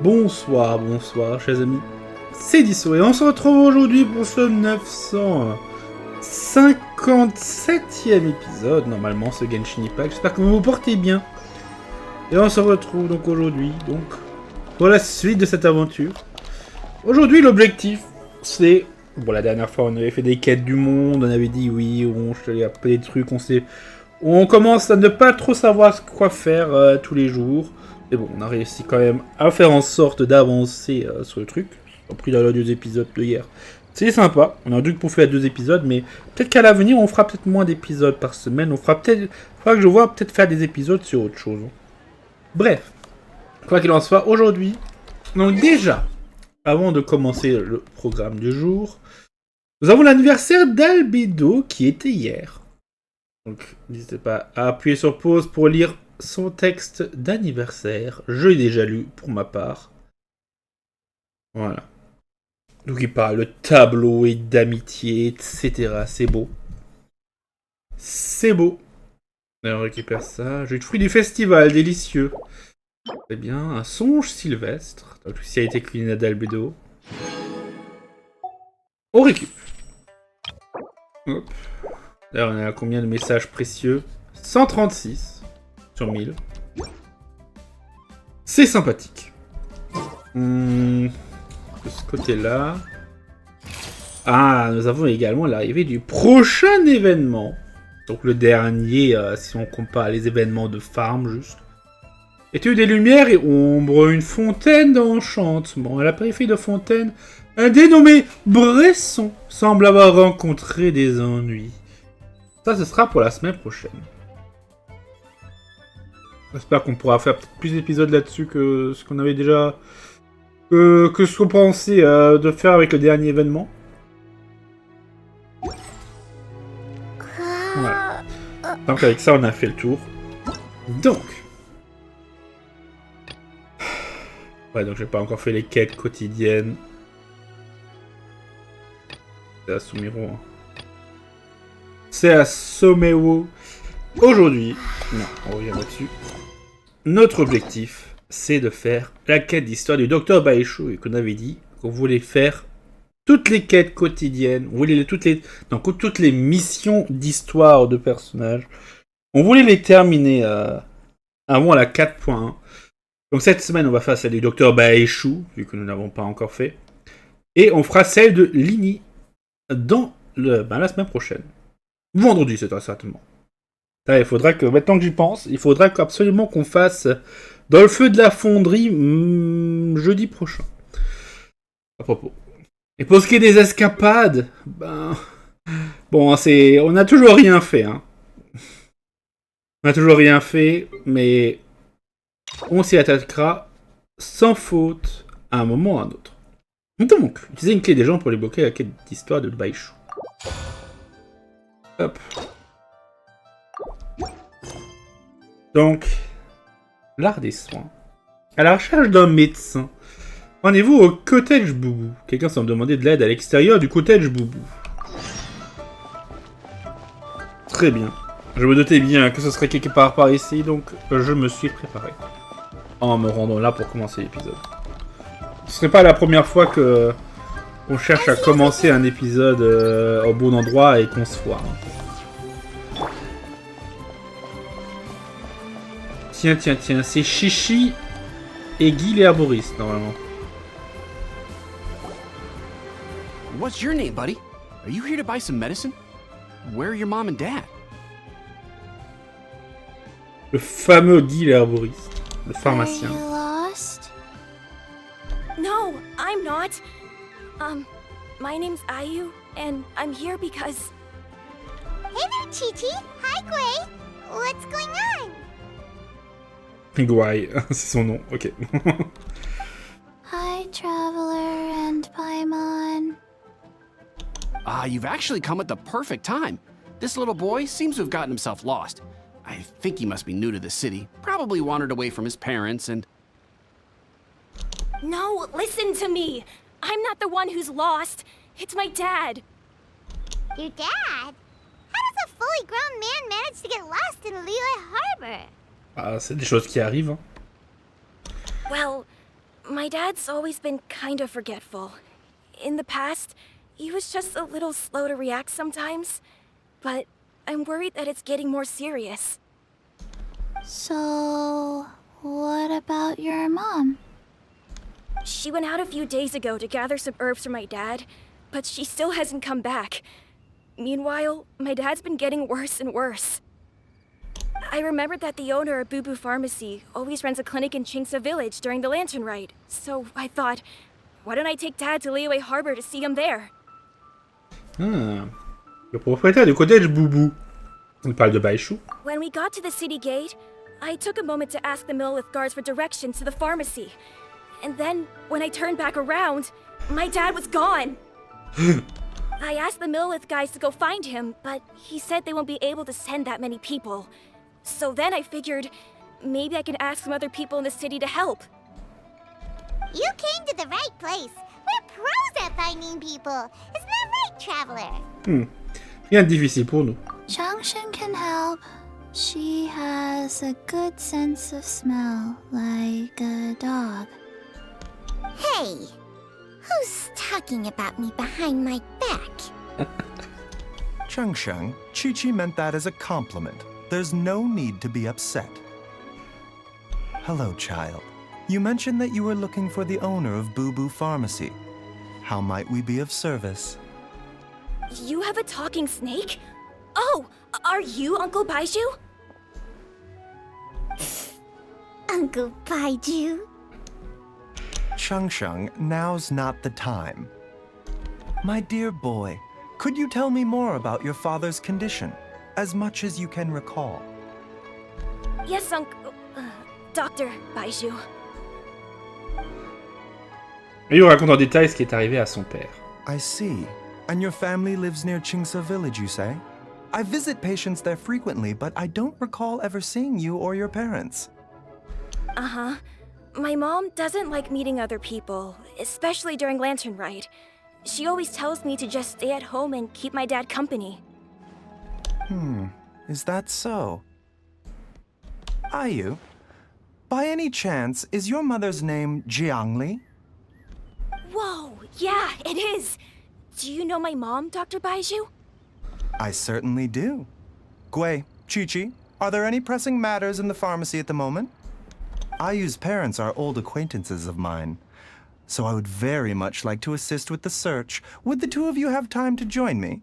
Bonsoir, chers amis, c'est Deaso et on se retrouve aujourd'hui pour ce 957e épisode, normalement, ce GENSHINImpact. J'espère que vous vous portez bien. Et on se retrouve donc aujourd'hui, pour la suite de cette aventure. Aujourd'hui, l'objectif, c'est... Bon, la dernière fois, on avait fait des quêtes du monde, on avait dit oui, on a des trucs, on commence à ne pas trop savoir quoi faire tous les jours. Mais bon, on a réussi quand même à faire en sorte d'avancer sur le truc. On a pris dans les 2 épisodes de hier. C'est sympa, on a un truc pour faire 2 épisodes, mais peut-être qu'à l'avenir, on fera peut-être moins d'épisodes par semaine. Faudra que je vois peut-être faire des épisodes sur autre chose. Bref, quoi qu'il en soit, aujourd'hui, donc déjà, avant de commencer le programme du jour, nous avons l'anniversaire d'Albedo qui était hier. Donc, n'hésitez pas à appuyer sur pause pour lire son texte d'anniversaire. Je l'ai déjà lu pour ma part. Voilà. Donc il parle de tableau et d'amitié, etc. C'est beau. C'est beau. Alors on récupère ça. Jus de fruits du festival, délicieux. Très bien. Un songe sylvestre. Donc ici a été cuisiné d'Albedo. On récupère. Hop. D'ailleurs, on a combien de messages précieux? 136 sur 1000. C'est sympathique. De ce côté-là. Ah, nous avons également l'arrivée du prochain événement. Donc le dernier, si on compare les événements de farm, juste. Étude des lumières et ombre, une fontaine d'enchantement. À la périphérie de fontaine, un dénommé Bresson semble avoir rencontré des ennuis. Ça, ce sera pour la semaine prochaine. J'espère qu'on pourra faire plus d'épisodes là-dessus que ce qu'on avait déjà... que ce qu'on pensait de faire avec le dernier événement. Voilà. Donc avec ça, on a fait le tour. Donc... Ouais, donc j'ai pas encore fait les quêtes quotidiennes. C'est à Sumiro. Hein. C'est à Someo. Aujourd'hui, non, on revient là-dessus. Notre objectif, c'est de faire la quête d'histoire du Docteur Baizhu et qu'on avait dit qu'on voulait faire toutes les quêtes quotidiennes, on voulait toutes les missions d'histoire de personnages. On voulait les terminer avant la 4.1. Donc cette semaine, on va faire celle du Docteur Baizhu, vu que nous n'avons pas encore fait. Et on fera celle de Lini dans la semaine prochaine. Vendredi, c'est très certainement. Il faudra que, maintenant que j'y pense, il faudra absolument qu'on fasse dans le feu de la fonderie jeudi prochain. À propos. Et pour ce qui est des escapades, bon, on n'a toujours rien fait, hein. On n'a toujours rien fait, mais on s'y attaquera sans faute à un moment ou à un autre. Donc, utilisez une clé des gens pour débloquer la quête d'histoire de Baizhu. Hop. Donc, l'art des soins. À la recherche d'un médecin. Rendez-vous au cottage Boubou. Quelqu'un semble demander de l'aide à l'extérieur du cottage Boubou. Très bien. Je me doutais bien que ce serait quelque part par ici, donc je me suis préparé. En me rendant là pour commencer l'épisode. Ce serait pas la première fois que on cherche à commencer un épisode au bon endroit et qu'on se foire. Tiens, c'est Chichi et Guy les herboristes, normalement. What's your name, buddy? Are you here to buy some medicine? Where are your mom and dad? Le fameux Guy les herboristes, le pharmacien. Are you lost? No, I'm not. My name's Ayu, and I'm here because... Hey there, Chi-Chi. Hi, Gray. What's going on? Guay, c'est son nom, ok. Hi, Traveler and Paimon. You've actually come at the perfect time. This little boy seems to have gotten himself lost. I think he must be new to the city. Probably wandered away from his parents and... No, listen to me. I'm not the one who's lost. It's my dad. Your dad? How does a fully grown man manage to get lost in Liyue Harbor? C'est des choses qui arrivent. Hein. Well, My dad's always been kind of forgetful. In the past, he was just a little slow to react sometimes. But I'm worried that it's getting more serious. So, what about your mom? She went out a few days ago to gather some herbs for my dad, but she still hasn't come back. Meanwhile, my dad's been getting worse and worse. I remembered that the owner of Boubou Pharmacy always runs a clinic in Chingsa Village during the Lantern Rite, so I thought, why don't I take Dad to Liyue Harbor to see him there? Ah. Le propriétaire du cottage Boubou. On parle de Baizhu. When we got to the city gate, I took a moment to ask the Millelith guards for directions to the pharmacy. And then, when I turned back around, my dad was gone. I asked the Millelith guys to go find him, but he said they won't be able to send that many people. So then I figured, maybe I can ask some other people in the city to help. You came to the right place. We're pros at finding people. Isn't that right, traveler? Rien de difficile pour nous. Genshin can help. She has a good sense of smell, like a dog. Hey, who's talking about me behind my back? Chengsheng, Chi-Chi meant that as a compliment. There's no need to be upset. Hello, child. You mentioned that you were looking for the owner of Boubou Pharmacy. How might we be of service? You have a talking snake? Oh, are you Uncle Baizhu? Uncle Baizhu? Chengsheng, now's not the time. My dear boy, could you tell me more about your father's condition, as much as you can recall? Yes, Docteur Baizhu. Et il raconte en détail ce qui est arrivé à son père. I see. And your family lives near Chingsa Village, you say? I visit patients there frequently, but I don't recall ever seeing you or your parents. Uh-huh. My mom doesn't like meeting other people, especially during Lantern Rite. She always tells me to just stay at home and keep my dad company. Is that so? Ayu, by any chance, is your mother's name Jiangli? Whoa, yeah, it is! Do you know my mom, Dr. Baizhu? I certainly do. Gui, Chi-Chi, are there any pressing matters in the pharmacy at the moment? Ayu's parents are old acquaintances of mine, so I would very much like to assist with the search. Would the two of you have time to join me?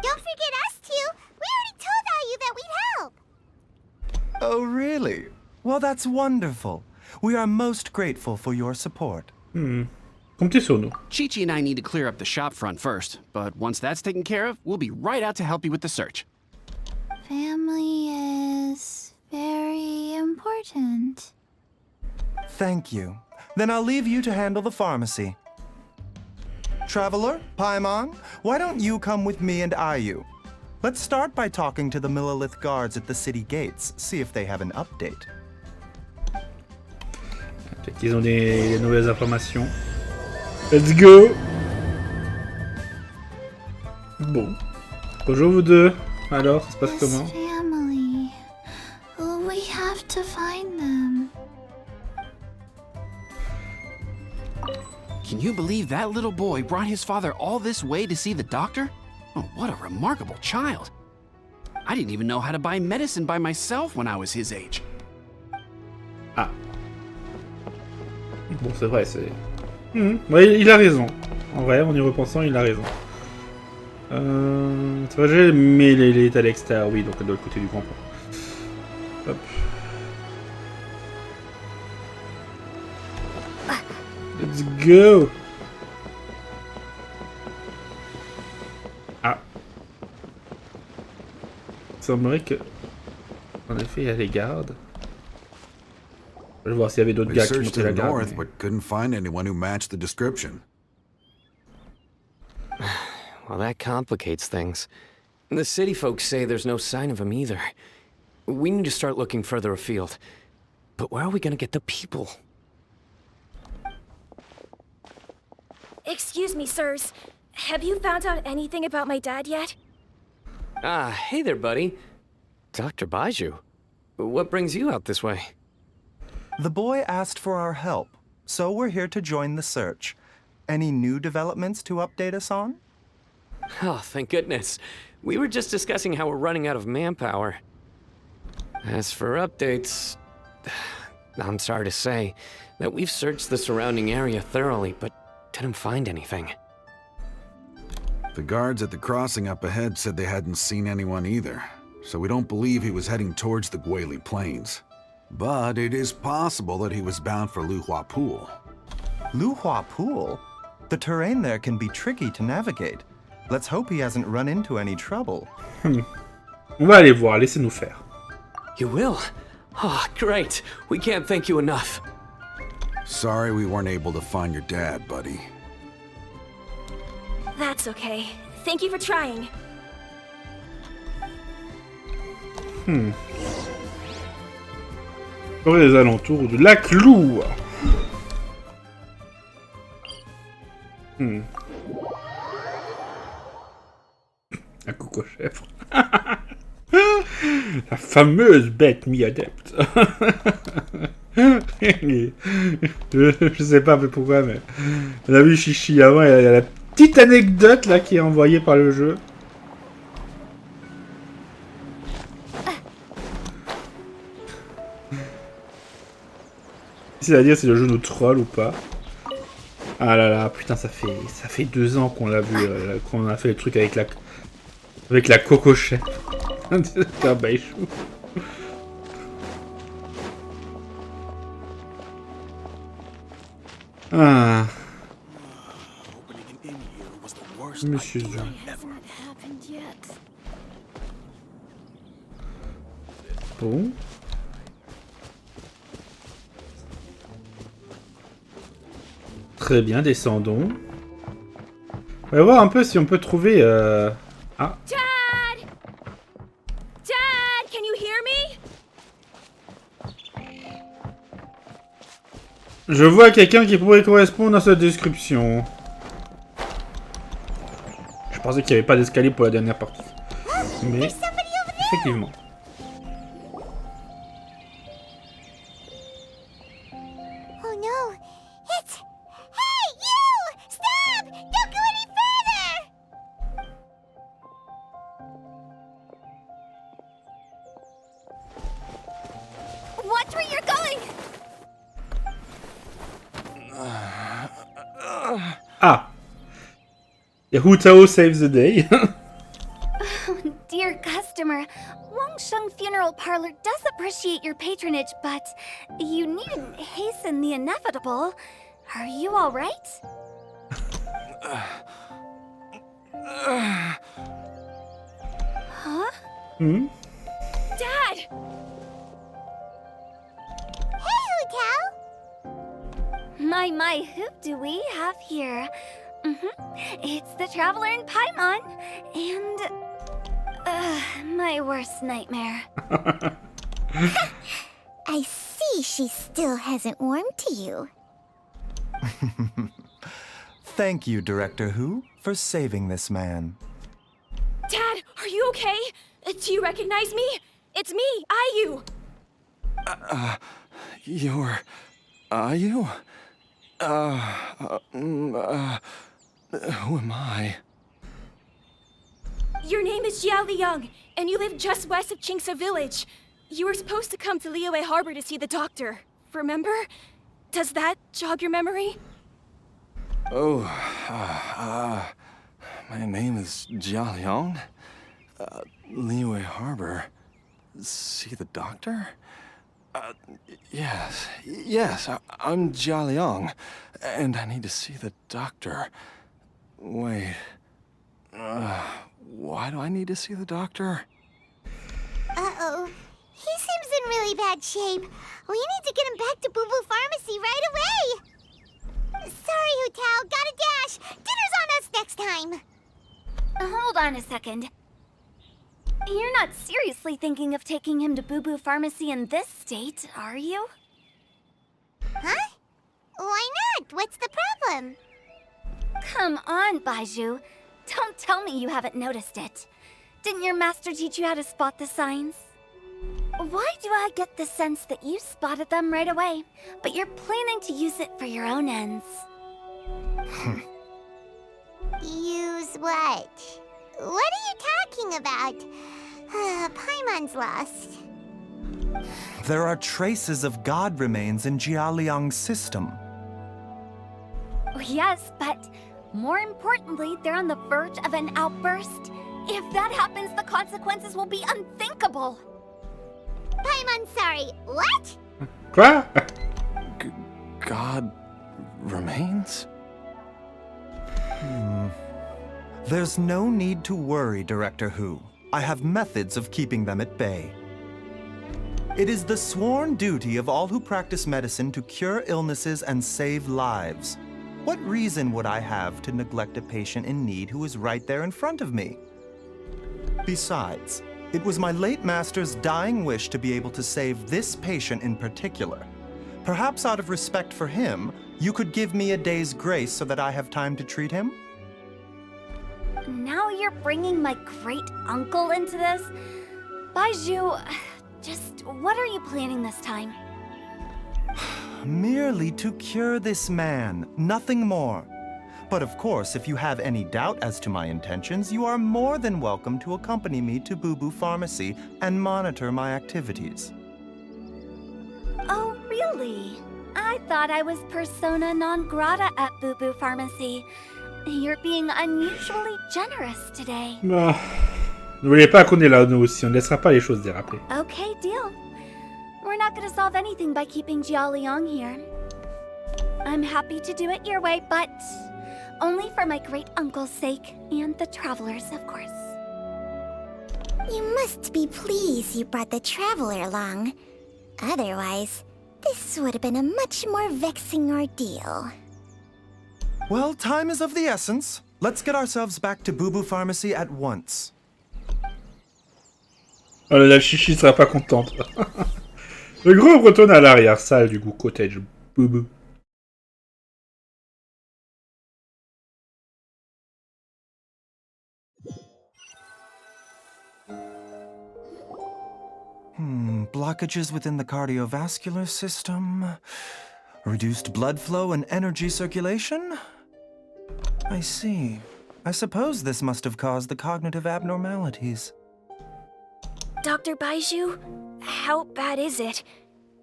Don't forget us two. We already told Ayu that we'd help. Oh, really? Well, that's wonderful. We are most grateful for your support. Comptez sur nous. Chi-Chi and I need to clear up the shop front first, but once that's taken care of, we'll be right out to help you with the search. Family is very important. Thank you. Then I'll leave you to handle the pharmacy. Traveler, Paimon, why don't you come with me and Ayu? Let's start by talking to the Millelith guards at the city gates, see if they have an update. Peut-être qu'ils ont des nouvelles informations. Let's go! Bon. Bonjour vous deux. Alors, ça se passe This comment? family. We have to find them. Can you believe that little boy brought his father all this way to see the doctor? Oh, what a remarkable child. I didn't even know how to buy medicine by myself when I was his age. Ah. Bon, c'est vrai, c'est... Ouais, il a raison. En vrai, en y repensant, il a raison. C'est vrai, mais il est à l'extérieur, oui, donc de l'autre côté du grand pont. Hop. Let's go! Ah. Il semblerait que... En effet, il y a les gardes. Je vais voir s'il y avait d'autres We gars qui searched montaient la in the garde. north, mais- but couldn't find anyone who matched the description. Well, that complicates things. The city folks say there's no sign of him either. We need to start looking further afield. But where are we gonna get the people? Excuse me, sirs. Have you found out anything about my dad yet? Ah, hey there, buddy. Dr. Baizhu. What brings you out this way? The boy asked for our help. so we're here to join the search. Any new developments to update us on? Oh, thank goodness. We were just discussing how we're running out of manpower. As for updates, I'm sorry to say that we've searched the surrounding area thoroughly, but didn't find anything. The guards at the crossing up ahead said they hadn't seen anyone either, so we don't believe he was heading towards the Guili Plains. But it is possible that he was bound for Luhua Pool. Luhua Pool? The terrain there can be tricky to navigate. Let's hope he hasn't run into any trouble. On va aller voir, laissez-nous faire. You will? Oh, great. We can't thank you enough. Sorry we weren't able to find your dad, buddy. That's okay. Thank you for trying. Pour les alentours du lac Lou. La coco-chèvre. La fameuse bête mi-adepte. Je sais pas pourquoi, mais on a vu Chichi avant, il y a la petite anecdote là qui est envoyée par le jeu. C'est-à-dire si le jeu nous troll ou pas. Ah là là, putain, ça fait 2 ans qu'on l'a vu, qu'on a fait le truc avec la coco-chèvre. Docteur Baizhu. Ah. Monsieur Jean. Bon. Très bien, descendons. On va voir un peu si on peut trouver... Ah. Dad! Dad, can you hear me? Je vois quelqu'un qui pourrait correspondre à cette description. Je pensais qu'il n'y avait pas d'escalier pour la dernière partie. Mais, effectivement. Oh no! It's... Hey, you! Stop! Don't go any further! Watch where you're going! Ah! Hu Tao saves the day. Dear customer, Wangsheng Funeral Parlor does appreciate your patronage, but you needn't hasten the inevitable. Are you all right? Huh? Hmm? Dad! Hey, Hu Tao! My, who do we have here? It's the Traveler in Paimon, and my worst nightmare. I see she still hasn't warmed to you. Thank you, Director Hu, for saving this man. Dad, are you okay? Do you recognize me? It's me, Ayu. You're... Ayu? Who am I? Your name is Jia Liang, and you live just west of Qingse Village. You were supposed to come to Liyue Harbor to see the doctor. Remember? Does that jog your memory? Oh, my name is Jia Liang. Liyue Harbor. See the doctor? Yes, I'm Jia Liang, and I need to see the doctor. Wait, why do I need to see the doctor? Uh-oh. He seems in really bad shape. We need to get him back to Boubou Pharmacy right away. Sorry, Hu Tao. Gotta dash. Dinner's on us next time. Hold on a second. You're not seriously thinking of taking him to Boubou Pharmacy in this state, are you? Huh? Why not? What's the problem? Come on, Baizhu. Don't tell me you haven't noticed it. Didn't your master teach you how to spot the signs? Why do I get the sense that you spotted them right away, but you're planning to use it for your own ends? Use what? What are you talking about? Paimon's lost. There are traces of god remains in Jialiang's system. Yes, but more importantly, they're on the verge of an outburst. If that happens, the consequences will be unthinkable. Paimon, sorry. What? Quoi? God remains? There's no need to worry, Director Hu. I have methods of keeping them at bay. It is the sworn duty of all who practice medicine to cure illnesses and save lives. What reason would I have to neglect a patient in need who is right there in front of me? Besides, it was my late master's dying wish to be able to save this patient in particular. Perhaps out of respect for him, you could give me a day's grace so that I have time to treat him? Now you're bringing my great-uncle into this? Baizhu, just what are you planning this time? Merely to cure this man, nothing more. But of course, if you have any doubt as to my intentions, you are more than welcome to accompany me to Boubou Pharmacy and monitor my activities. Oh, really? I thought I was persona non grata at Boubou Pharmacy. You're being unusually generous today. Bah, n'oubliez pas qu'on est là, nous aussi. On ne laissera pas les choses déraper. Okay, deal. We're not gonna solve anything by keeping Jialiang here. I'm happy to do it your way, but only for my great-uncle's sake, and the travelers, of course. You must be pleased you brought the traveler along. Otherwise, this would have been a much more vexing ordeal. Well, time is of the essence. Let's get ourselves back to Boubou Pharmacy at once. Oh, la chichi sera pas contente. Le groupe retourne à l'arrière-salle du cottage Boubou. Blockages within the cardiovascular system, reduced blood flow and energy circulation? I see. I suppose this must have caused the cognitive abnormalities. Dr. Baizhu, how bad is it?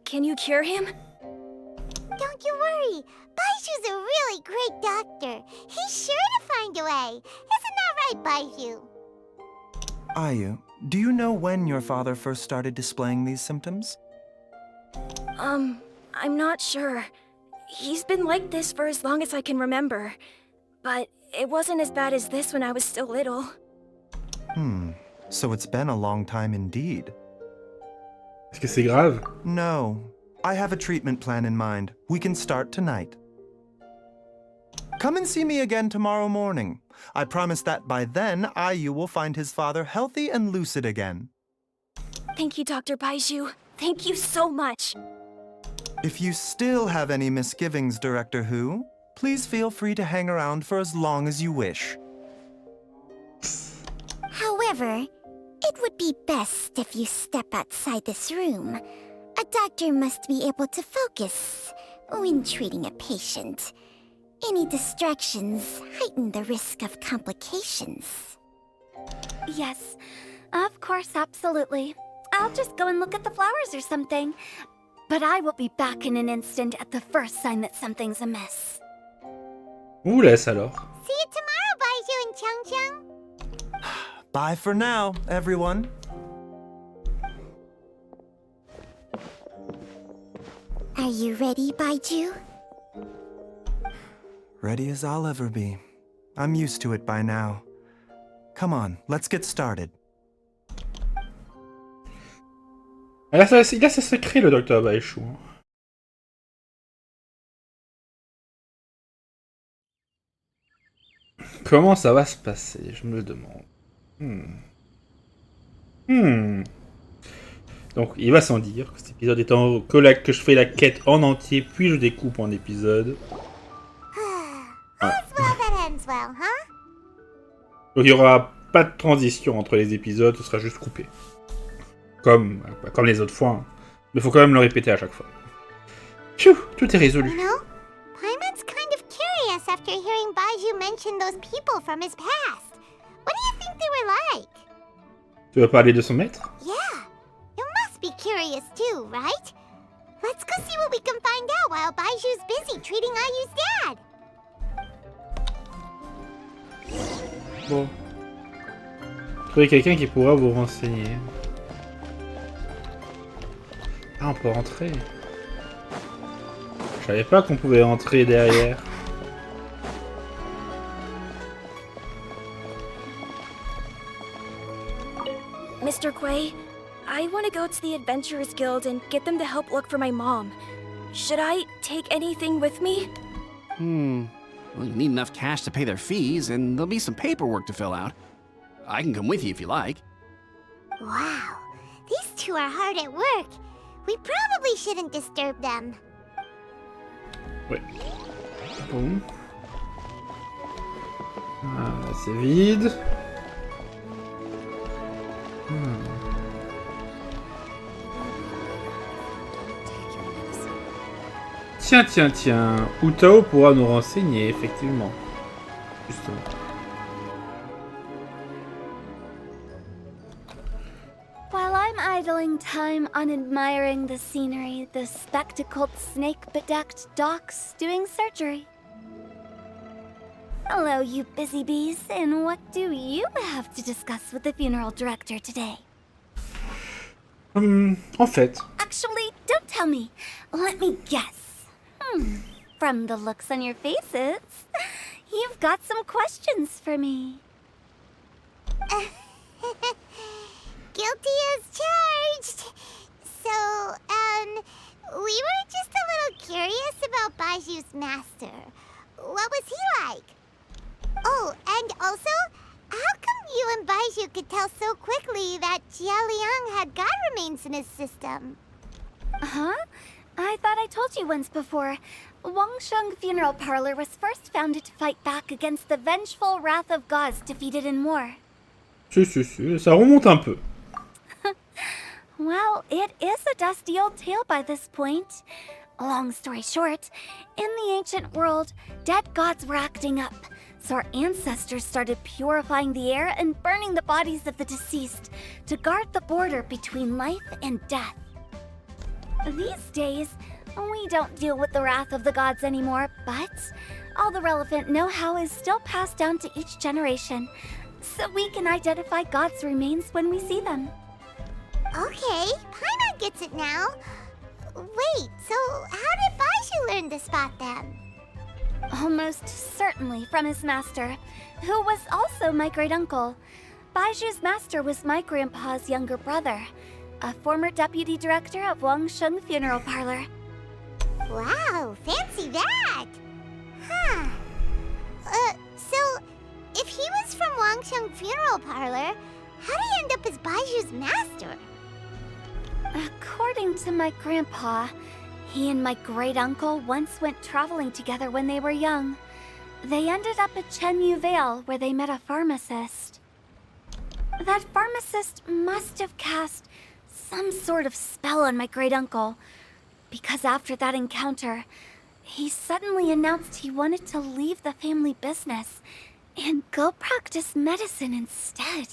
Can you cure him? Don't you worry. Baizhu's a really great doctor. He's sure to find a way. Isn't that right, Baizhu? Ayu, do you know when your father first started displaying these symptoms? I'm not sure. He's been like this for as long as I can remember. But it wasn't as bad as this when I was still little. So it's been a long time indeed. Est-ce que c'est grave? No. I have a treatment plan in mind. We can start tonight. Come and see me again tomorrow morning. I promise that by then, Ayu will find his father healthy and lucid again. Thank you, Dr. Baizhu. Thank you so much. If you still have any misgivings, Director Hu, please feel free to hang around for as long as you wish. However, it would be best if you step outside this room. A doctor must be able to focus when treating a patient. Any distractions heighten the risk of complications. Yes, of course, absolutely. I'll just go and look at the flowers or something. But I will be back in an instant at the first sign that something's amiss. On vous laisse alors. See you tomorrow, Baizhu and Changcheng. Bye for now, everyone. Are you ready, Baizhu? Ready as I'll ever be. I'm used to it by now. Come on, let's get started. Il a ses secrets, le Docteur Baizhu. Comment ça va se passer, je me le demande. Donc, il va sans dire que cet épisode étant que je fais la quête en entier, puis je découpe en épisodes. All's well that ends well, huh? Donc, il n'y aura pas de transition entre les épisodes, ce sera juste coupé. Comme les autres fois. Hein. Mais faut quand même le répéter à chaque fois. Phew, tout est résolu. You know, Paimon's kind of curious after hearing Baizhu mention those people from his past. What do you think they were like? Tu vas parler de son maître? Yeah, you must be curious too, right? Let's go see what we can find out while Baizhu's busy treating Ayu's dad. Bon. Trouvez quelqu'un qui pourra vous renseigner. Ah, on peut rentrer. Je savais pas qu'on pouvait rentrer derrière. Mr. Quay, I want to go to the Adventurers Guild and get them to help look for my mom. Should I take anything with me? Well, you need enough cash to pay their fees, and there'll be some paperwork to fill out. I can come with you if you like. Wow, these two are hard at work. We probably shouldn't disturb them. Ouais. Bon. Ah, c'est vide. Tiens. Utao pourra nous renseigner, effectivement. Justement. While I'm idling time on admiring the scenery, the spectacled snake-bedecked docks doing surgery. Hello, you busy bees, and what do you have to discuss with the funeral director today? En fait. Actually, don't tell me. Let me guess. From the looks on your faces, you've got some questions for me. Guilty as charged. So, we were just a little curious about Baizhu's master. What was he like? Oh, and also, how come you and Baizhu could tell so quickly that Jialiang had god remains in his system? Huh? I thought I told you once before. Wangsheng Funeral Parlor was first founded to fight back against the vengeful wrath of gods defeated in war. Si, ça remonte un peu. Well, it is a dusty old tale by this point. Long story short, in the ancient world, dead gods were acting up, so our ancestors started purifying the air and burning the bodies of the deceased to guard the border between life and death. These days, we don't deal with the wrath of the gods anymore, but all the relevant know-how is still passed down to each generation, so we can identify gods' remains when we see them. Okay, Paimon gets it now. Wait, so how did Baizhu learn to spot them? Almost certainly from his master, who was also my great-uncle. Baizhu's master was my grandpa's younger brother, a former deputy director of Wangsheng Funeral Parlor. Wow, fancy that! Huh. So, if he was from Wangsheng Funeral Parlor, how did he end up as Baizhu's master? According to my grandpa, he and my great-uncle once went traveling together when they were young. They ended up at NOUVEAU, where they met a pharmacist. That pharmacist must have cast some sort of spell on my great-uncle, because after that encounter, he suddenly announced he wanted to leave the family business and go practice medicine instead.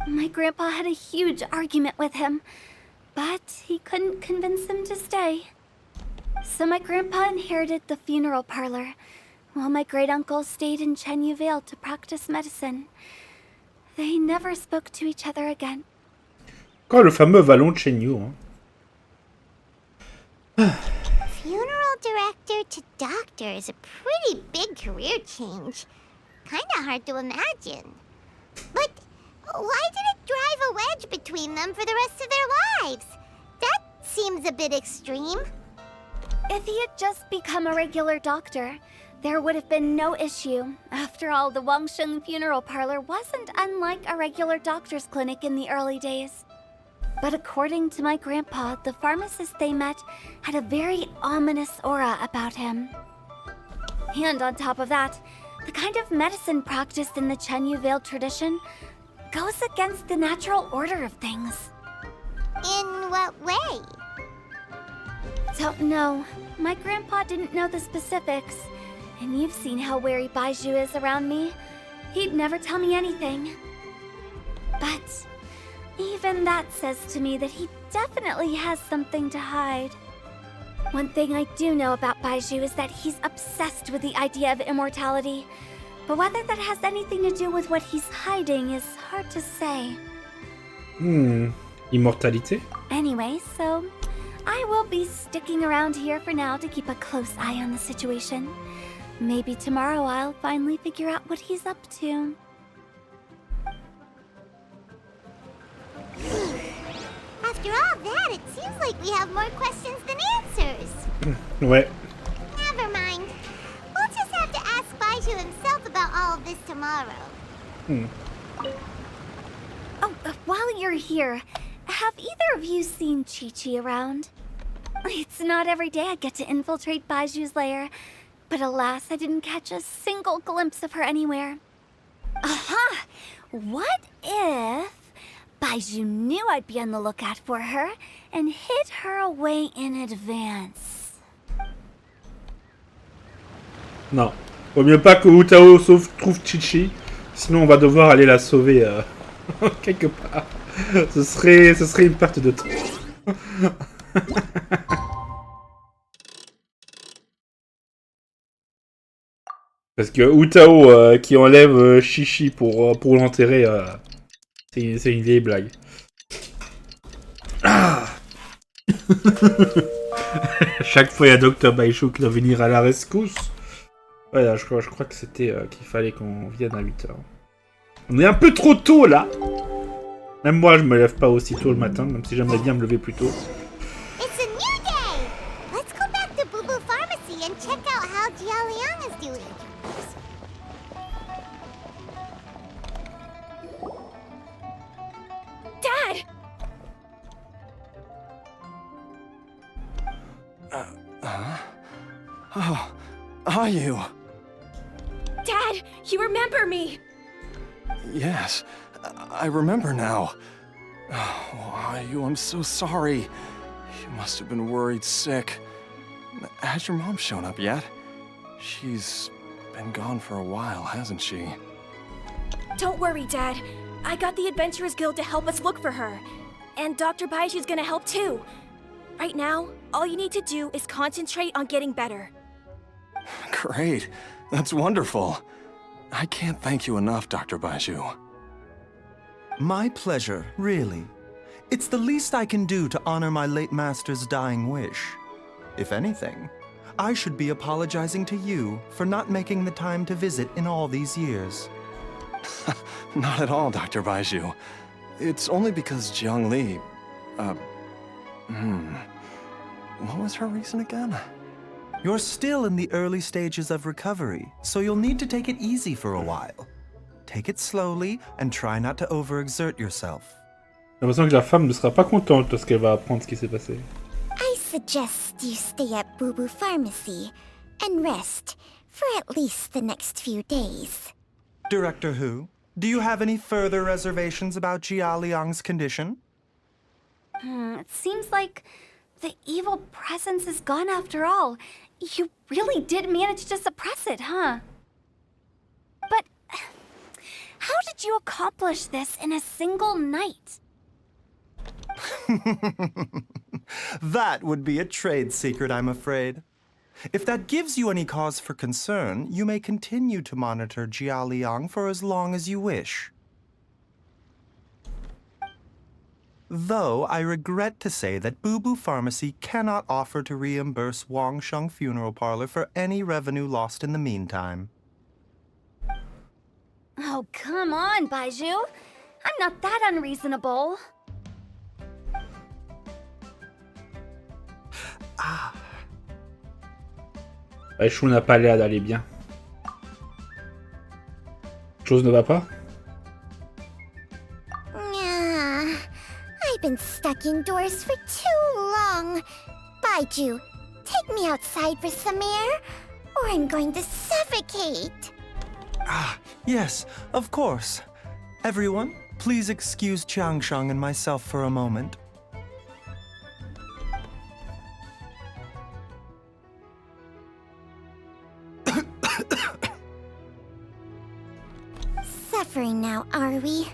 My grandpa had a huge argument with him, but he couldn't convince him to stay. So my grandpa inherited the funeral parlor, while my great-uncle stayed in NOUVEAU to practice medicine. They never spoke to each other again. Encore le fameux vallon de Chenyu. Funeral director to doctor is a pretty big career change. Kinda hard to imagine. But why did it drive a wedge between them for the rest of their lives? That seems a bit extreme. If he had just become a regular doctor, there would have been no issue. After all, the Wangsheng Funeral Parlor wasn't unlike a regular doctor's clinic in the early days. But according to my grandpa, the pharmacist they met had a very ominous aura about him. And on top of that, the kind of medicine practiced in the NOUVEAU tradition goes against the natural order of things. In what way? Don't know. My grandpa didn't know the specifics. And you've seen how wary Baizhu is around me. He'd never tell me anything. But even that says to me that he definitely has something to hide. One thing I do know about Baizhu is that he's obsessed with the idea of immortality. But whether that has anything to do with what he's hiding is hard to say. Immortalité? Anyway, so I will be sticking around here for now to keep a close eye on the situation. Maybe tomorrow I'll finally figure out what he's up to. After all that, it seems like we have more questions than answers. Ouais. Never mind. We'll just have to ask Baizhu himself about all of this tomorrow. Oh, while you're here, have either of you seen Chi-Chi around? It's not every day I get to infiltrate Baizhu's lair, but alas, I didn't catch a single glimpse of her anywhere. Aha! What if Baizhu knew I'd be on the lookout for her and hid her away in advance? Non. Vaut mieux pas que Utao trouve Chi-Chi, sinon on va devoir aller la sauver quelque part. Ce serait une perte de temps. Parce que Utao qui enlève Chichi pour l'enterrer, c'est une vieille blague. Ah. Chaque fois il y a Docteur Baizhu qui doit venir à la rescousse. Voilà, je crois que c'était qu'il fallait qu'on vienne à 8h. On est un peu trop tôt là. Même moi je me lève pas aussi tôt le matin, même si j'aimerais bien me lever plus tôt. It's a new day! Let's go back to Boubou Pharmacy and check out how Jialiang is doing. Dad! Oh, are you? Dad, you remember me! Yes, I remember now. Oh, are you? I'm so sorry. You must have been worried sick. Has your mom shown up yet? She's been gone for a while, hasn't she? Don't worry, Dad. I got the Adventurers Guild to help us look for her. And Dr. Baizhu's gonna help too. Right now, all you need to do is concentrate on getting better. Great. That's wonderful. I can't thank you enough, Dr. Baizhu. My pleasure, really. It's the least I can do to honor my late master's dying wish. If anything, I should be apologizing to you for not making the time to visit in all these years. Not at all, Dr. Baizhu. It's only because Jiang Li... What was her reason again? You're still in the early stages of recovery, so you'll need to take it easy for a while. Take it slowly and try not to overexert yourself. J'ai l'impression que la femme ne sera pas contente lorsqu'elle va apprendre ce qui s'est passé. I suggest you stay at Boubou Pharmacy and rest for at least the next few days. Director Hu, do you have any further reservations about Jia Liang's condition? It seems like the evil presence is gone after all. You really did manage to suppress it, huh? But how did you accomplish this in a single night? That would be a trade secret, I'm afraid. If that gives you any cause for concern, you may continue to monitor Jia Liang for as long as you wish. Though I regret to say that Boubou Pharmacy cannot offer to reimburse Wangsheng Funeral Parlor for any revenue lost in the meantime. Oh, come on, Baizhu. I'm not that unreasonable. Baizhu n'a pas l'air d'aller bien. Chose ne va pas? I've been stuck indoors for too long. Baizhu, take me outside for some air, or I'm going to suffocate. Yes, of course. Everyone, Please excuse Qiangshang and myself for a moment. Suffering now, are we?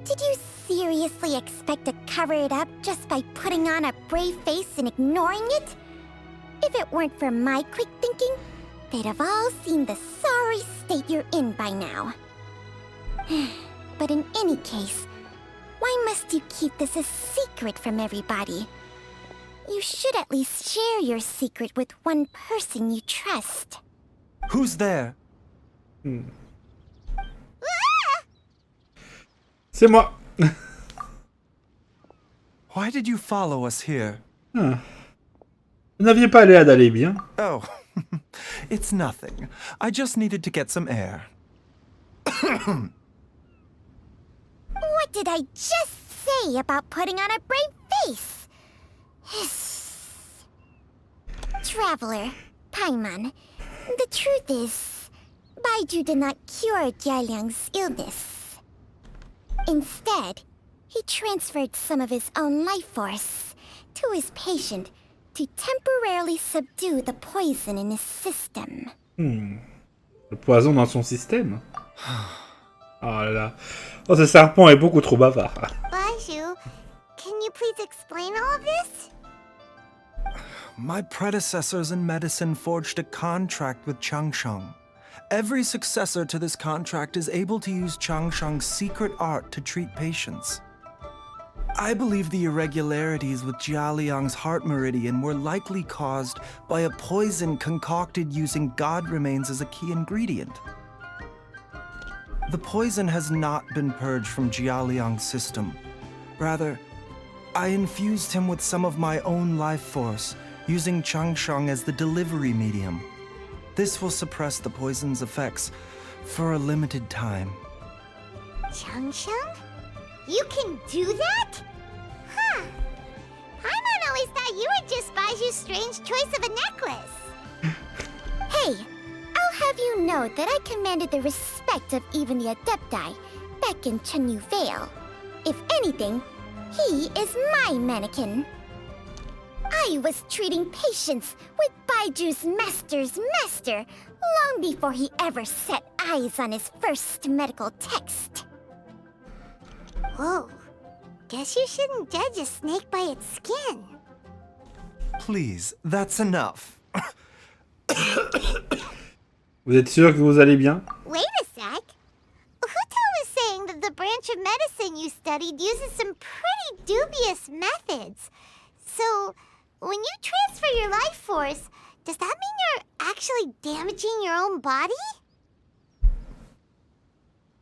Did you seriously expect to cover it up just by putting on a brave face and ignoring it? If it weren't for my quick thinking, they'd have all seen the sorry state you're in by now. But in any case, why must you keep this a secret from everybody? You should at least share your secret with one person you trust. Who's there? C'est moi. Why did you follow us here? Vous n'aviez pas l'air d'aller bien. Oh, it's nothing. I just needed to get some air. What did I just say about putting on a brave face? Traveler, Paimon, the truth is, Baizhu did not cure Jialiang's illness. Instead, he transferred some of his own life force to his patient to temporarily subdue the poison in his system. Le poison dans son système. Oh là là. Oh, ce serpent est beaucoup trop bavard. Baizhu, can you please explain all of this? My predecessors in medicine forged a contract with Qiangshang. Every successor to this contract is able to use Qiangshang's secret art to treat patients. I believe the irregularities with Jialiang's heart meridian were likely caused by a poison concocted using god remains as a key ingredient. The poison has not been purged from Jialiang's system. Rather, I infused him with some of my own life force, using Qiangshang as the delivery medium. This will suppress the poison's effects for a limited time. Qiangshang? You can do that? Huh. Paimon always thought you were just Baizhu's strange choice of a necklace. Hey, I'll have you know that I commanded the respect of even the Adepti back in NOUVEAU. If anything, he is my mannequin. I was treating patients with Baizhu's master's master long before he ever set eyes on his first medical text. Whoa. Guess you shouldn't judge a snake by its skin. Please, that's enough. Vous êtes sûr que vous allez bien? Wait a sec. Hutao was saying that the branch of medicine you studied uses some pretty dubious methods. So, when you transfer your life force, does that mean you're actually damaging your own body?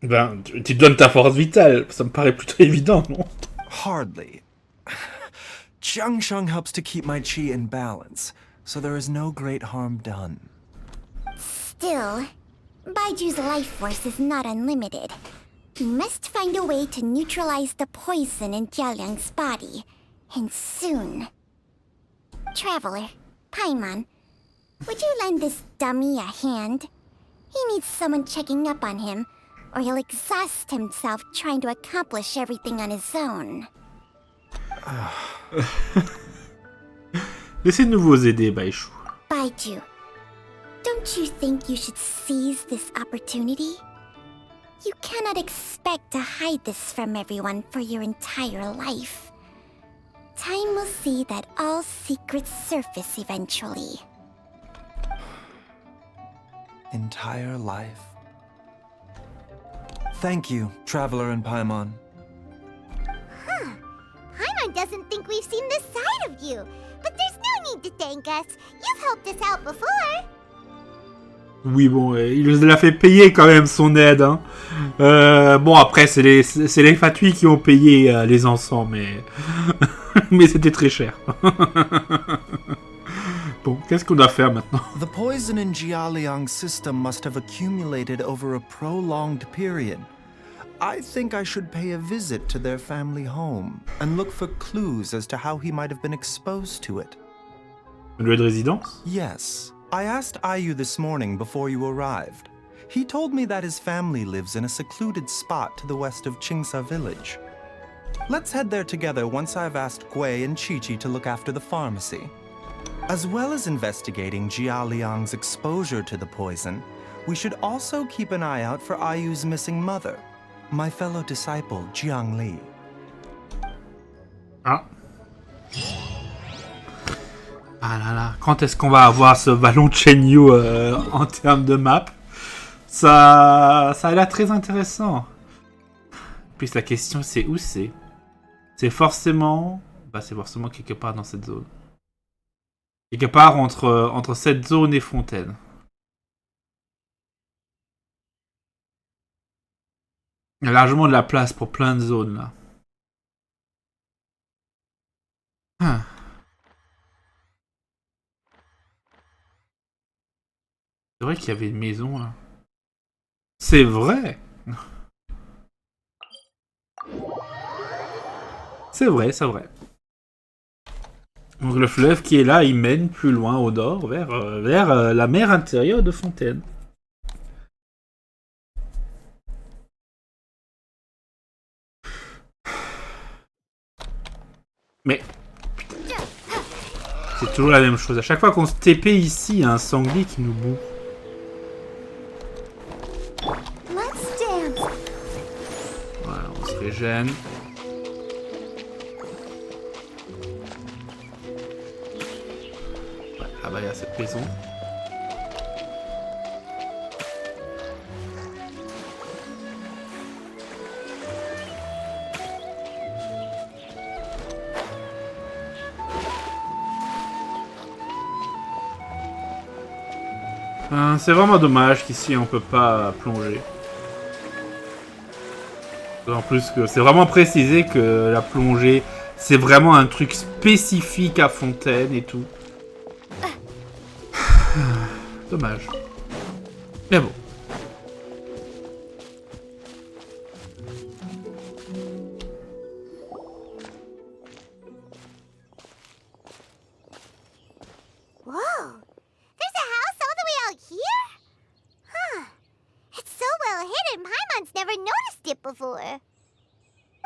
Ben, tu donnes ta force vitale. Ça me paraît plutôt évident, non? Hardly. Qiangshang helps to keep my chi in balance, so there is no great harm done. Still, Baizhu's life force is not unlimited. He must find a way to neutralize the poison in Jialiang's body, and soon. Traveler, Paimon, would you lend this dummy a hand? He needs someone checking up on him, or he'll exhaust himself trying to accomplish everything on his own. Laissez-nous vous aider, Baizhu. Baizhu, don't you think you should seize this opportunity? You cannot expect to hide this from everyone for your entire life. Time will see that all secrets surface eventually. Entire life. Thank you, Traveler and Paimon. Huh. Paimon doesn't think we've seen this side of you. But there's no need to thank us. You've helped us out before. Oui, bon, il nous a fait payer quand même son aide. Hein. Bon, après, c'est les Fatui qui ont payé les encens, mais... mais c'était très cher. Bon, qu'est-ce qu'on doit faire maintenant? The poison in Jialiang's system must have accumulated over a prolonged period. I think I should pay a visit to their family home and look for clues as to how he might have been exposed to it. Le lieu de résidence? Yes. I asked Ayu this morning before you arrived. He told me that his family lives in a secluded spot to the west of Qingsa village. Let's head there together once I've asked Gui and Qiqi to look after the pharmacy. As well as investigating Jia Liang's exposure to the poison, we should also keep an eye out for Ayu's missing mother, my fellow disciple Jiangli. Ah. Ah là là, quand est-ce qu'on va avoir ce ballon de Shenyu en termes de map? Ça a l'air très intéressant. Puis la question c'est où c'est? C'est forcément quelque part dans cette zone. Quelque part entre cette zone et Fontaine. Il y a largement de la place pour plein de zones là. Ah. C'est vrai qu'il y avait une maison là. C'est vrai. C'est vrai, c'est vrai. Donc le fleuve qui est là, il mène plus loin au nord vers la mer intérieure de Fontaine. Mais putain, c'est toujours la même chose. À chaque fois qu'on se TP ici, il y a un sanglier qui nous bourre. Voilà, on se régène. Ouais, là-bas, il y a cette maison. C'est vraiment dommage qu'ici on peut pas plonger. En plus que c'est vraiment précisé que la plongée c'est vraiment un truc spécifique à Fontaine et tout. Dommage. Mais bon.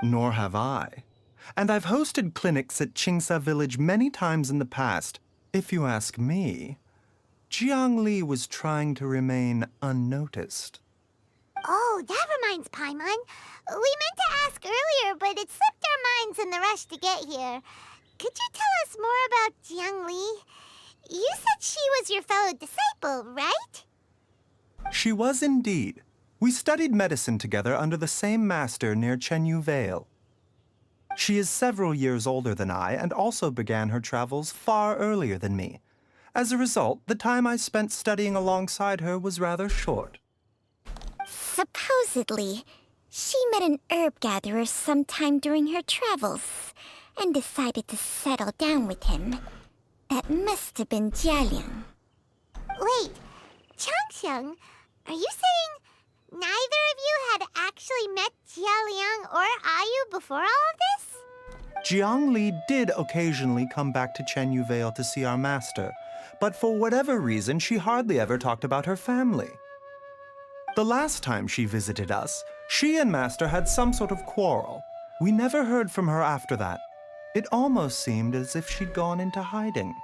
Nor have I. And I've hosted clinics at Qingsa village many times in the past. If you ask me, Jiangli was trying to remain unnoticed. Oh, that reminds Paimon. We meant to ask earlier, but it slipped our minds in the rush to get here. Could you tell us more about Jiangli? You said she was your fellow disciple, right? She was indeed. We studied medicine together under the same master near Chenyu Vale. She is several years older than I and also began her travels far earlier than me. As a result, the time I spent studying alongside her was rather short. Supposedly, she met an herb gatherer sometime during her travels and decided to settle down with him. That must have been Jialiang. Wait, Changxiang, are you saying neither of you had actually met Jialiang or Ayu before all of this? Jiangli did occasionally come back to Chenyu Vale to see our master, but for whatever reason, she hardly ever talked about her family. The last time she visited us, she and Master had some sort of quarrel. We never heard from her after that. It almost seemed as if she'd gone into hiding.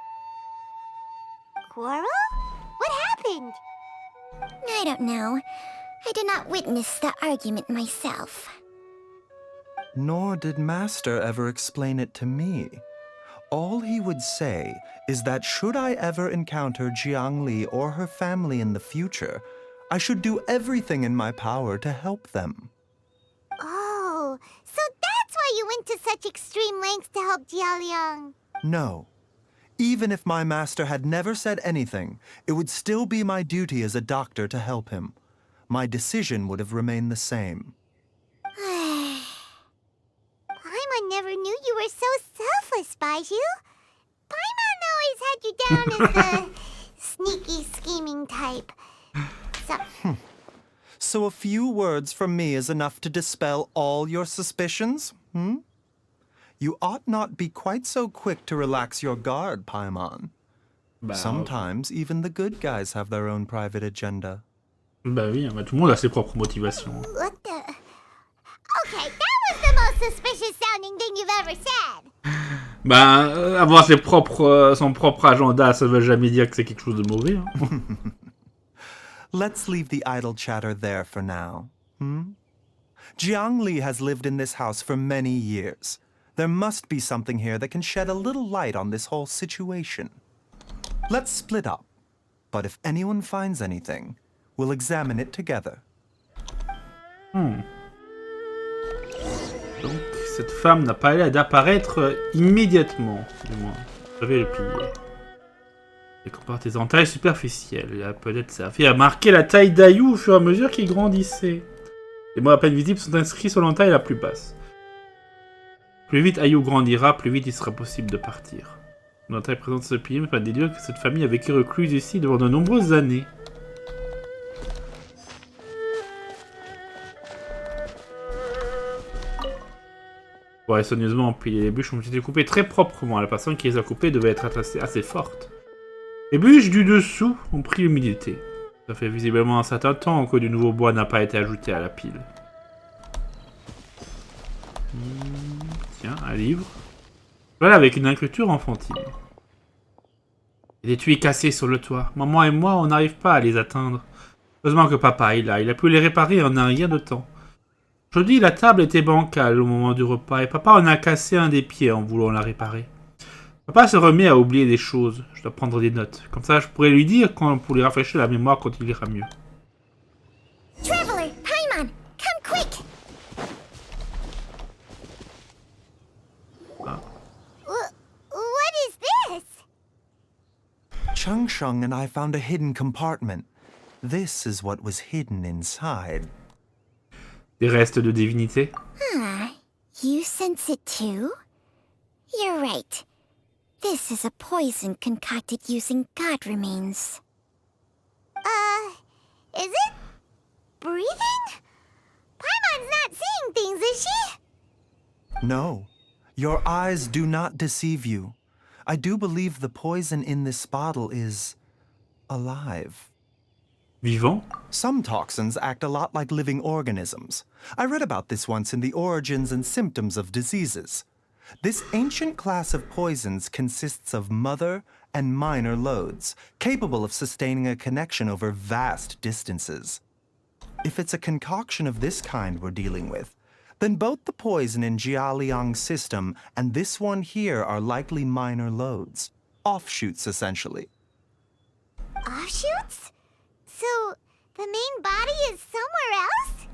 Quarrel? What happened? I don't know. I did not witness the argument myself. Nor did Master ever explain it to me. All he would say is that should I ever encounter Jiangli or her family in the future, I should do everything in my power to help them. Oh, so that's why you went to such extreme lengths to help Jialiang. No. Even if my master had never said anything, it would still be my duty as a doctor to help him. My decision would have remained the same. Paimon never knew you were so selfless, Baizhu. Paimon always had you down as the sneaky, scheming type. So a few words from me is enough to dispel all your suspicions, hmm? You ought not be quite so quick to relax your guard, Paimon. Sometimes even the good guys have their own private agenda. Bah oui, bah, tout le monde a ses propres motivations. What the... Okay, that was the most suspicious sounding thing you've ever said. Bah, avoir son propre agenda, ça veut jamais dire que c'est quelque chose de mauvais. Hein. Let's leave the idle chatter there for now. Jiangli has lived in this house for many years. There must be something here that can shed a little light on this whole situation. Let's split up. But if anyone finds anything, we'll examine it together. Donc, cette femme n'a pas l'air d'apparaître immédiatement, du moins. Je vais le piller. Elle comporte des entailles superficielles. Elle a peut-être servi à marquer la taille d'Ayu au fur et à mesure qu'il grandissait. Les mots à peine visibles sont inscrits sur l'entaille la plus basse. Plus vite Ayu grandira, plus vite il sera possible de partir. L'entaille présente ce pilier me fait déduire que cette famille a vécu recluse ici durant de nombreuses années. Ouais, soigneusement empiler les bûches ont été coupées très proprement. La personne qui les a coupées devait être assez forte. Les bûches du dessous ont pris l'humidité. Ça fait visiblement un certain temps que du nouveau bois n'a pas été ajouté à la pile. Tiens, un livre. Voilà, avec une écriture enfantine. Il y a des tuyaux cassés sur le toit. Maman et moi, on n'arrive pas à les atteindre. Heureusement que papa est là. Il a pu les réparer en un rien de temps. Aujourd'hui, la table était bancale au moment du repas et papa en a cassé un des pieds en voulant la réparer. Papa se remet à oublier des choses. Je dois prendre des notes. Comme ça, je pourrais lui dire pour lui rafraîchir la mémoire quand il ira mieux. Traveler, Paimon, come quick! What is this? Chung Shung and I found a hidden compartment. This is what was hidden inside. Des restes de divinité. You sense it too? You're right. This is a poison concocted using god remains. Is it breathing? Paimon's not seeing things, is she? No, your eyes do not deceive you. I do believe the poison in this bottle is alive. Vivant? Some toxins act a lot like living organisms. I read about this once in the Origins and Symptoms of Diseases. This ancient class of poisons consists of mother and minor loads, capable of sustaining a connection over vast distances. If it's a concoction of this kind we're dealing with, then both the poison in Jialiang's system and this one here are likely minor loads. Offshoots, essentially. Offshoots? So, the main body is somewhere else?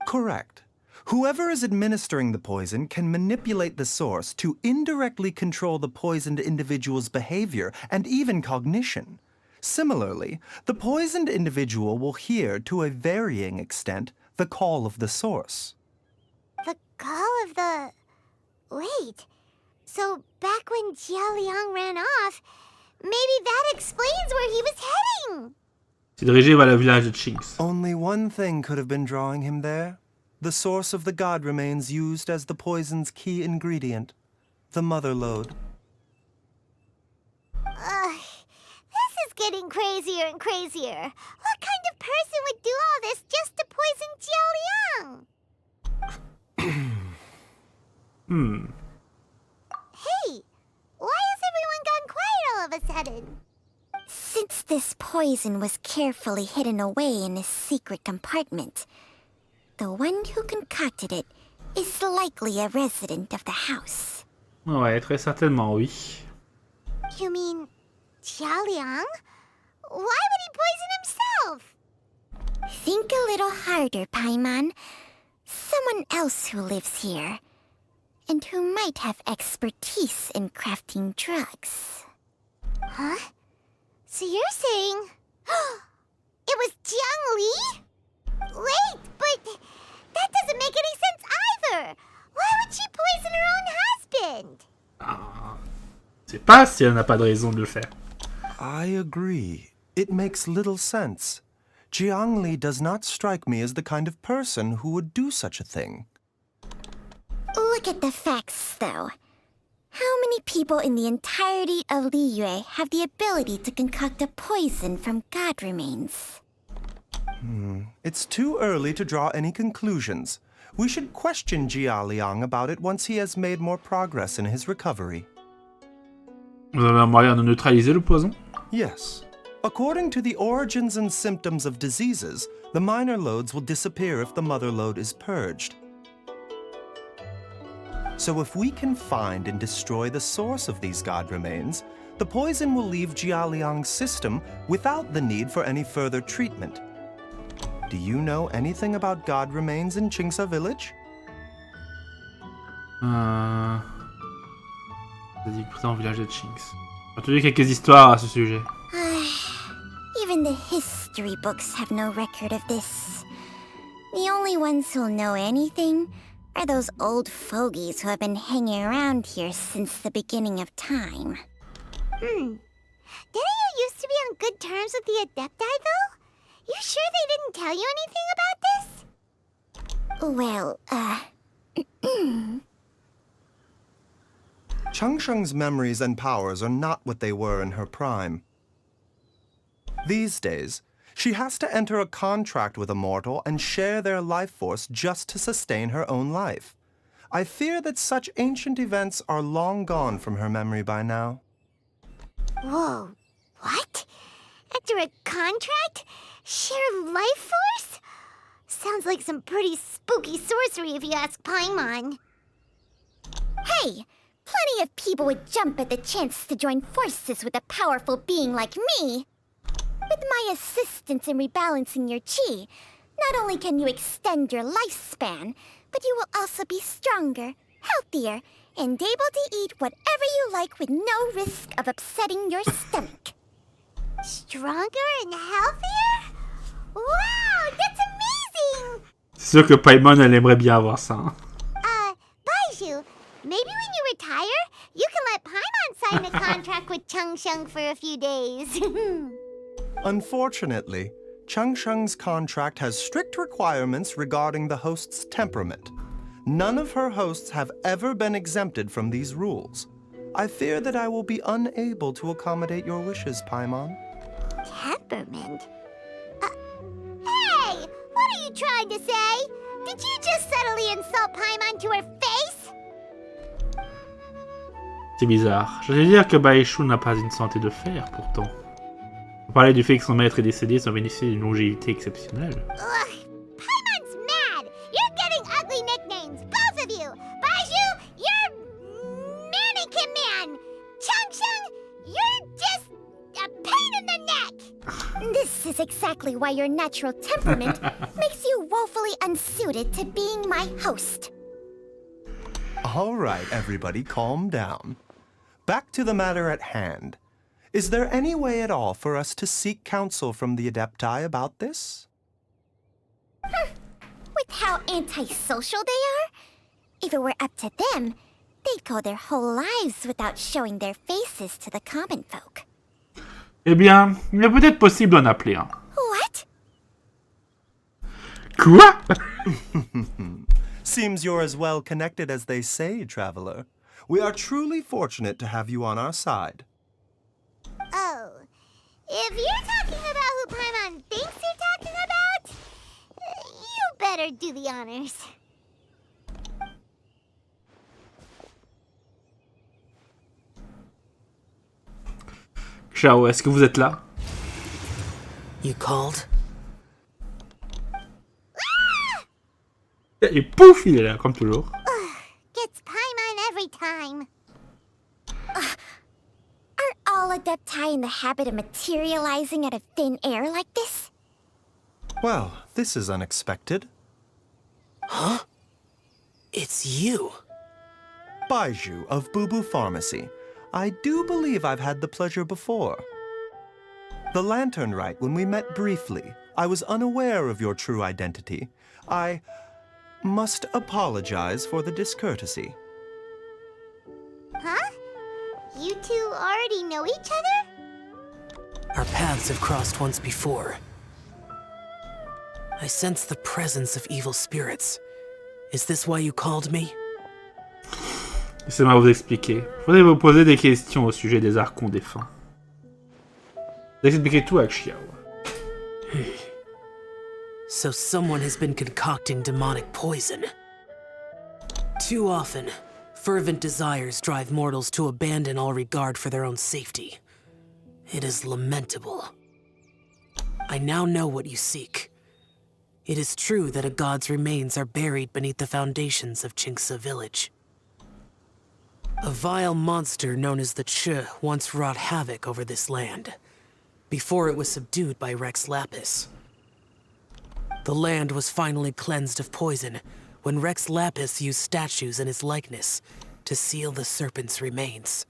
Correct. Whoever is administering the poison can manipulate the source to indirectly control the poisoned individual's behavior and even cognition. Similarly, the poisoned individual will hear, to a varying extent, the call of the source. The call of the... Wait. So, back when Jialiang ran off, maybe that explains where he was heading! C'est dirigé vers le village de Chinks. Only one thing could have been drawing him there. The source of the god remains used as the poison's key ingredient. The mother lode. This is getting crazier and crazier. What kind of person would do all this just to poison Jialiang? Hey, why has everyone gone quiet all of a sudden? Since this poison was carefully hidden away in a secret compartment, the one who concocted it is likely a resident of the house. Ouais, très certainement, oui. You mean Jialiang? Why would he poison himself? Think a little harder, Paimon. Someone else who lives here, and who might have expertise in crafting drugs. Huh? So you're saying... it was Jiang Li? Wait, but that doesn't make any sense either! Why would she poison her own husband? Je sais pas si elle n'a pas de raison de le faire. I agree. It makes little sense. Jiang Li does not strike me as the kind of person who would do such a thing. Look at the facts, though. How many people in the entirety of Liyue have the ability to concoct a poison from god remains? It's too early to draw any conclusions. We should question Jia Liang about it once he has made more progress in his recovery. Vous avez un moyen de neutraliser le poison? Yes. According to the origins and symptoms of diseases, the minor loads will disappear if the mother load is purged. So if we can find and destroy the source of these god remains, the poison will leave Jia Liang's system without the need for any further treatment. Do you know anything about god remains in Qingsa village? Vas-y, présent au village de Qing's. J'ai entendu quelques histoires à ce sujet. Even the history books have no record of this. The only ones who'll know anything are those old fogies who have been hanging around here since the beginning of time. Didn't you used to be on good terms with the Adepti, though? You sure they didn't tell you anything about this? Changsheng's memories and powers are not what they were in her prime. These days, she has to enter a contract with a mortal and share their life force just to sustain her own life. I fear that such ancient events are long gone from her memory by now. Whoa, what? Enter a contract? Share life force? Sounds like some pretty spooky sorcery if you ask Paimon. Hey, plenty of people would jump at the chance to join forces with a powerful being like me. With my assistance in rebalancing your chi, not only can you extend your lifespan, but you will also be stronger, healthier, and able to eat whatever you like with no risk of upsetting your stomach. Stronger and healthier? Wow, that's amazing! C'est sûr que Paimon, elle aimerait bien avoir ça. Hein. Baizhu, maybe when you retire, you can let Paimon sign a contract with Changsheng for a few days. Unfortunately, Changsheng's contract has strict requirements regarding the host's temperament. None of her hosts have ever been exempted from these rules. I fear that I will be unable to accommodate your wishes, Paimon. Temperament? Hey! What are you trying to say? Did you just subtly insult Paimon to her face? C'est bizarre. J'allais dire que Baizhu n'a pas une santé de fer, pourtant. On parlait du fait que son maître est décédé sans bénéficier d'une longévité exceptionnelle. Ugh, Paimon's mad! You're getting ugly nicknames, both of you! Baizhu, you're Mannequin Man! Changsheng, you're just a pain in the neck! This is exactly why your natural temperament makes you woefully unsuited to being my host. All right, everybody, calm down. Back to the matter at hand. Is there any way at all for us to seek counsel from the Adepti about this? With how antisocial they are? If it were up to them, they'd go their whole lives without showing their faces to the common folk. Eh bien, il est peut-être possible d'en appeler un. What? Quoi? Seems you're as well connected as they say, traveler. We are truly fortunate to have you on our side. Oh, if you're talking about who Paimon thinks you're talking about, you better do the honors. Ciao, est-ce que vous êtes là? You called? Et pouf, il est là, comme toujours. Gets Paimon every time. Are all Adepti in the habit of materializing out of thin air like this? Well, this is unexpected. Huh? It's you. Baizhu of Boubou Pharmacy. I do believe I've had the pleasure before. The Lantern Rite, when we met briefly, I was unaware of your true identity. I must apologize for the discourtesy. Huh? You two already know each other? Our paths have crossed once before. I sense the presence of evil spirits. Is this why you called me? Laissez-moi vous expliquer. Faudrait vous poser des questions au sujet des archons défunts. Vous expliquez tout à Xiao. So someone has been concocting demonic poison. Too often, fervent desires drive mortals to abandon all regard for their own safety. It is lamentable. I now know what you seek. It is true that a god's remains are buried beneath the foundations of Qingce village. A vile monster known as the Che once wrought havoc over this land, before it was subdued by Rex Lapis. The land was finally cleansed of poison when Rex Lapis used statues in his likeness to seal the serpent's remains.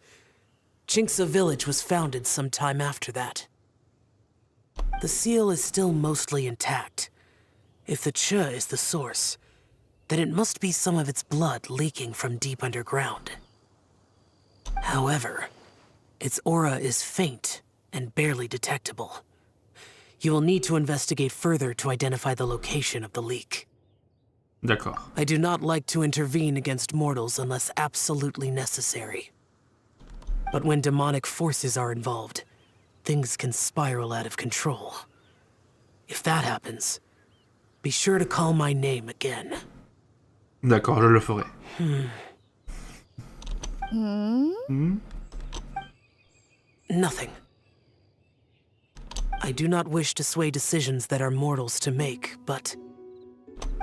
Qingce village was founded some time after that. The seal is still mostly intact. If the Che is the source, then it must be some of its blood leaking from deep underground. However, its aura is faint and barely detectable. You will need to investigate further to identify the location of the leak. D'accord. I do not like to intervene against mortals unless absolutely necessary. But when demonic forces are involved, things can spiral out of control. If that happens, be sure to call my name again. D'accord, je le ferai. Nothing. I do not wish to sway decisions that are mortals to make, but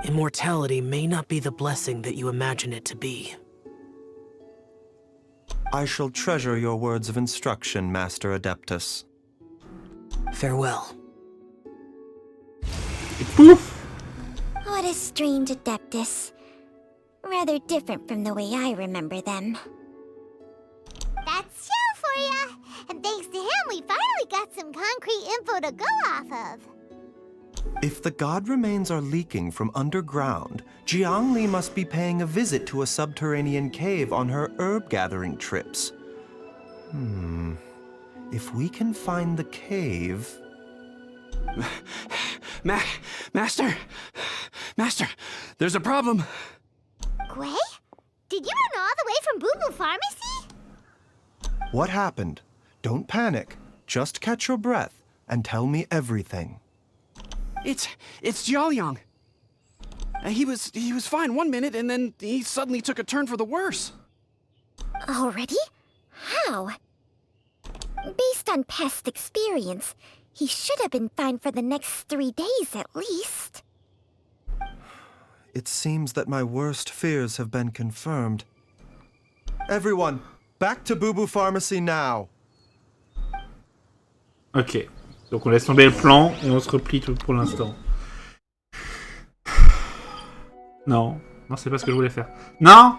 immortality may not be the blessing that you imagine it to be. I shall treasure your words of instruction, Master Adeptus. Farewell. Pouf! What a strange Adeptus. Rather different from the way I remember them. That's Shell for ya! And thanks to him, we finally got some concrete info to go off of. If the god remains are leaking from underground, Jiangli must be paying a visit to a subterranean cave on her herb-gathering trips. If we can find the cave... Master, there's a problem. Gwei? Did you run all the way from Boubou Pharmacy? What happened? Don't panic. Just catch your breath and tell me everything. It's Jiaoliang. He was fine one minute, and then he suddenly took a turn for the worse. Already? How? Based on past experience, he should have been fine for the next 3 days at least. It seems that my worst fears have been confirmed. Everyone, back to Boubou Pharmacy now! Ok. Donc on laisse tomber le plan et on se replie tout pour l'instant. Non. Non, c'est pas ce que je voulais faire. Non!